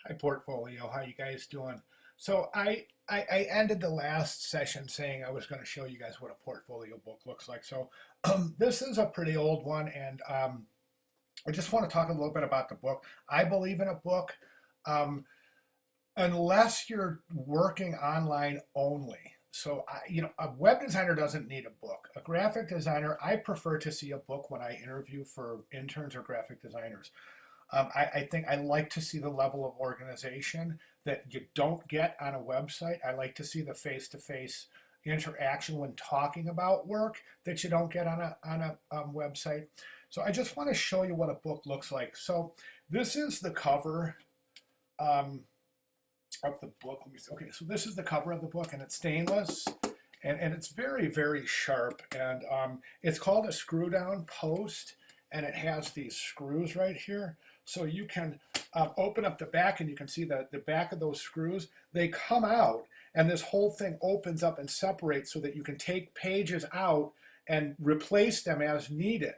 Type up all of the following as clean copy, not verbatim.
Hi, Portfolio. How you guys doing? So I ended the last session saying I was going to show you guys what a portfolio book looks like. So this is a pretty old one, and I just want to talk a little bit about the book. I believe in a book um, unless you're working online only. So a web designer doesn't need a book. A graphic designer, I prefer to see a book when I interview for interns or graphic designers. I think I like to see the level of organization that you don't get on a website. I like to see the face-to-face interaction when talking about work that you don't get on a website. So I just want to show you what a book looks like. So this is the cover um, of the book. Let me see. Okay, so this is the cover of the book, and it's stainless, and it's very, very sharp. And it's called a screw down post, and it has these screws right here. So you can open up the back, and you can see the back of those screws. They come out, and this whole thing opens up and separates so that you can take pages out and replace them as needed.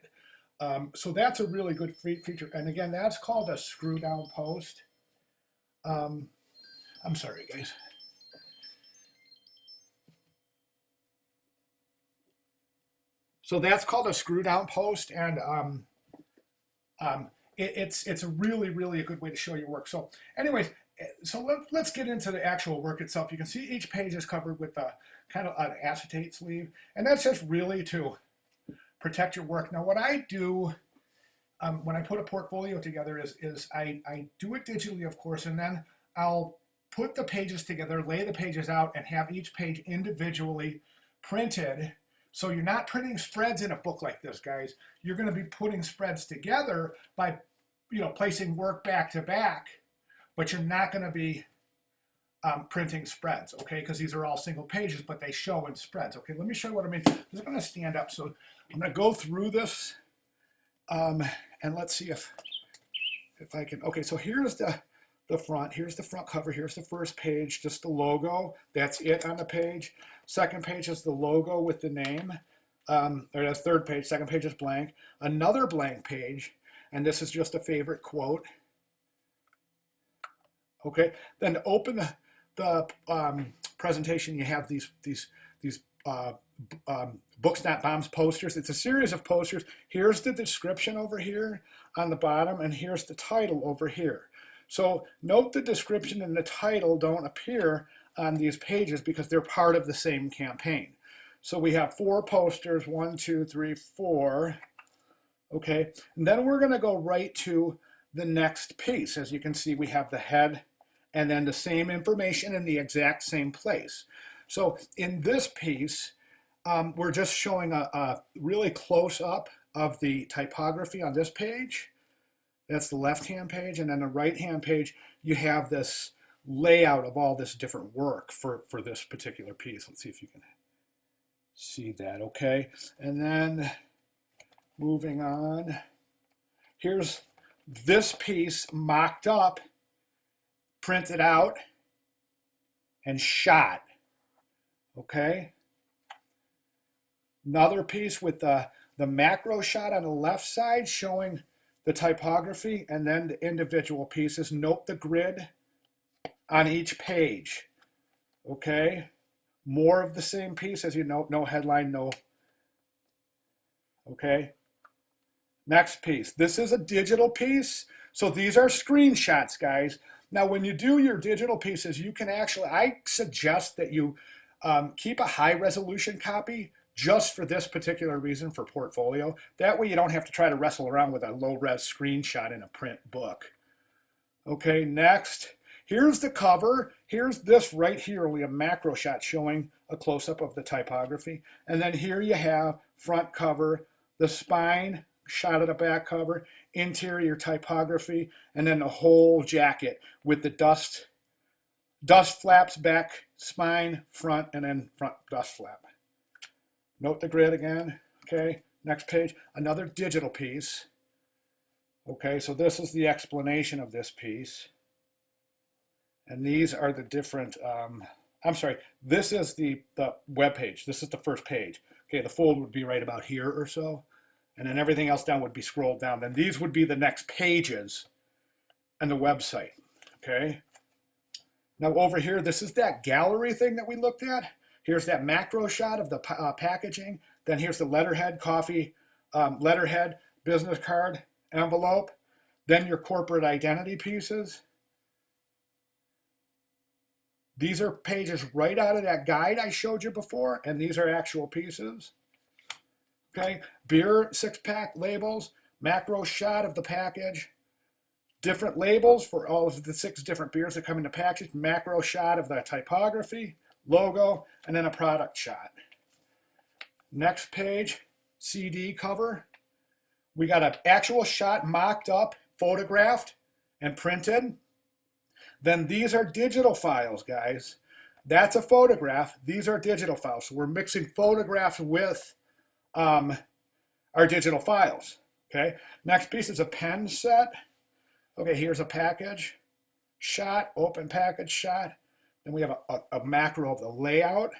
So that's a really good feature. And again, that's called a screw down post. I'm sorry, guys. So that's called a screw down post, and it's a really a good way to show your work. So anyways, so let's get into the actual work itself. You can see each page is covered with a kind of an acetate sleeve, and that's just really to protect your work. Now what I do when I put a portfolio together is I do it digitally, of course, and then I'll put the pages together, lay the pages out, and have each page individually printed. So you're not printing spreads in a book like this, guys. You're going to be putting spreads together by, placing work back to back, but you're not going to be printing spreads, okay? Because these are all single pages, but they show in spreads. Okay, let me show you what I mean. I'm just going to stand up. So I'm going to go through this, and let's see if I can. Okay, so here's the front. Here's the front cover. Here's the first page, just the logo. That's it on the page. Second page is the logo with the name. Or the third page. Second page is blank. Another blank page, and this is just a favorite quote. Okay, then to open the presentation, you have these Books Not Bombs posters. It's a series of posters. Here's the description over here on the bottom, and here's the title over here. So note the description and the title don't appear on these pages because they're part of the same campaign. So we have 4 posters, 1, 2, 3, 4. Okay, and then we're going to go right to the next piece. As you can see, we have the head and then the same information in the exact same place. So in this piece, we're just showing a really close up of the typography on this page. That's the left-hand page, and then the right-hand page, you have this layout of all this different work for this particular piece. Let's see if you can see that, okay? And then moving on, here's this piece mocked up, printed out, and shot, okay? Another piece with the macro shot on the left side showing the typography, and then the individual pieces. Note the grid on each page. Okay, more of the same piece, as you note, no headline, no. Okay, next piece. This is a digital piece, so these are screenshots, guys. Now, when you do your digital pieces, you can actually, I suggest that you keep a high resolution copy just for this particular reason, for portfolio. That way you don't have to try to wrestle around with a low-res screenshot in a print book. Okay, next. Here's the cover. Here's this right here, only a macro shot showing a close-up of the typography. And then here you have front cover, the spine, shot of the back cover, interior typography, and then the whole jacket with the dust flaps, back spine, front, and then front dust flap. Note the grid again. Okay, next page, another digital piece. Okay, so this is the explanation of this piece. And these are the different, I'm sorry, this is the web page. This is the first page. Okay, the fold would be right about here or so. And then everything else down would be scrolled down. Then these would be the next pages on the website. okay? Now over here, this is that gallery thing that we looked at. Here's that macro shot of the packaging. Then here's the letterhead, coffee, letterhead, business card, envelope. Then your corporate identity pieces. These are pages right out of that guide I showed you before, and these are actual pieces. Okay, beer 6-pack labels, macro shot of the package, different labels for all of the 6 different beers that come in the package, macro shot of the typography, logo, and then a product shot. Next page, CD cover. We got an actual shot mocked up, photographed, and printed. Then these are digital files, guys. That's a photograph. These are digital files. So we're mixing photographs with our digital files. Okay. Next piece is a pen set. Okay, here's a package shot, open package shot. Then we have a macro of the layout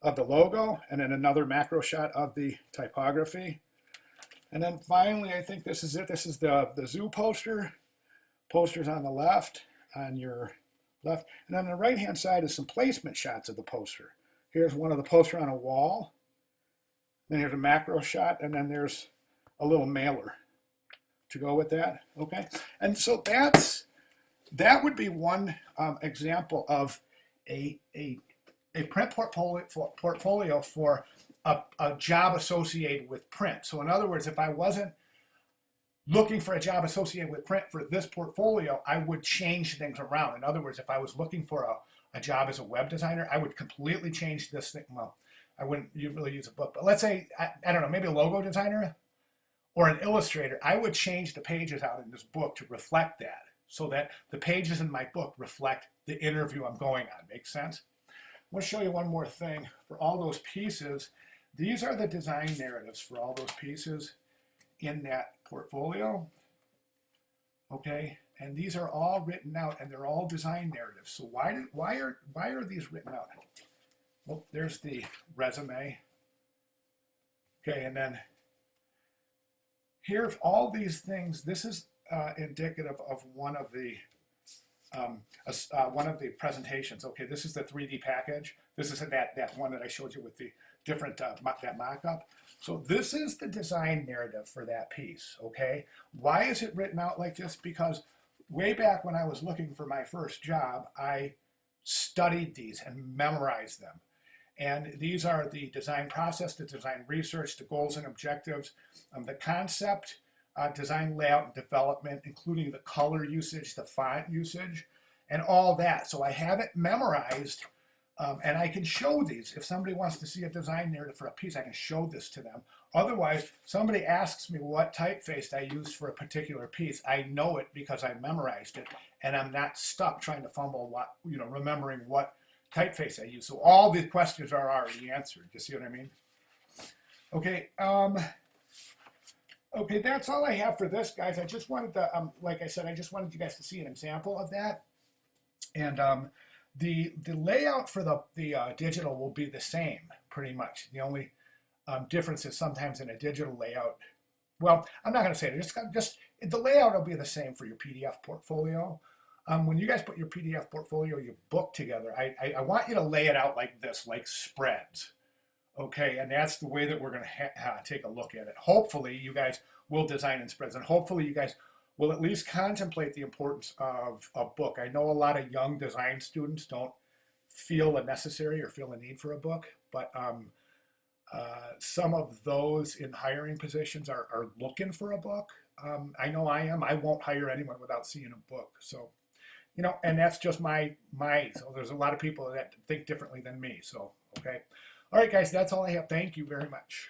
of the logo, and then another macro shot of the typography. And then finally, I think this is it. This is the zoo poster. Posters on the left, on your left. And on the right-hand side is some placement shots of the poster. Here's one of the poster on a wall. Then here's a macro shot, and then there's a little mailer to go with that. Okay, and so that would be one example of a print portfolio for a job associated with print. So in other words, if I wasn't looking for a job associated with print for this portfolio, I would change things around. In other words, if I was looking for a job as a web designer, I would completely change this thing. Well, I wouldn't really use a book, but let's say, I don't know, maybe a logo designer or an illustrator, I would change the pages out in this book to reflect that, so that the pages in my book reflect the interview I'm going on. Makes sense? I want to show you one more thing. For all those pieces, these are the design narratives for all those pieces in that portfolio. Okay, and these are all written out, and they're all design narratives. So why are these written out? Well, there's the resume. Okay, and then here's all these things. This is indicative of one of the presentations. Okay, this is the 3D package. This is that one that I showed you with the different that mock-up. So this is the design narrative for that piece. Okay, why is it written out like this? Because way back when I was looking for my first job, I studied these and memorized them. And these are the design process, the design research, the goals and objectives, the concept, design layout and development, including the color usage, the font usage, and all that. So I have it memorized, and I can show these. If somebody wants to see a design narrative for a piece, I can show this to them. Otherwise, somebody asks me what typeface I use for a particular piece. I know it because I memorized it, and I'm not stuck trying to fumble remembering what typeface I use. So all the questions are already answered. You see what I mean? Okay. Okay, that's all I have for this, guys. I just wanted to, like I said, I just wanted you guys to see an example of that. And the layout for the digital will be the same, pretty much. The only difference is sometimes in a digital layout. Well, I'm not going to say it. Just the layout will be the same for your PDF portfolio. When you guys put your PDF portfolio, your book together, I want you to lay it out like this, like spreads. Okay, and that's the way that we're going to take a look at it. Hopefully, you guys will design in spreads, and hopefully, you guys will at least contemplate the importance of a book. I know a lot of young design students don't feel a necessary or feel a need for a book, but some of those in hiring positions are looking for a book. I know I am. I won't hire anyone without seeing a book. So, and that's just my, so there's a lot of people that think differently than me. So, okay. All right, guys, that's all I have. Thank you very much.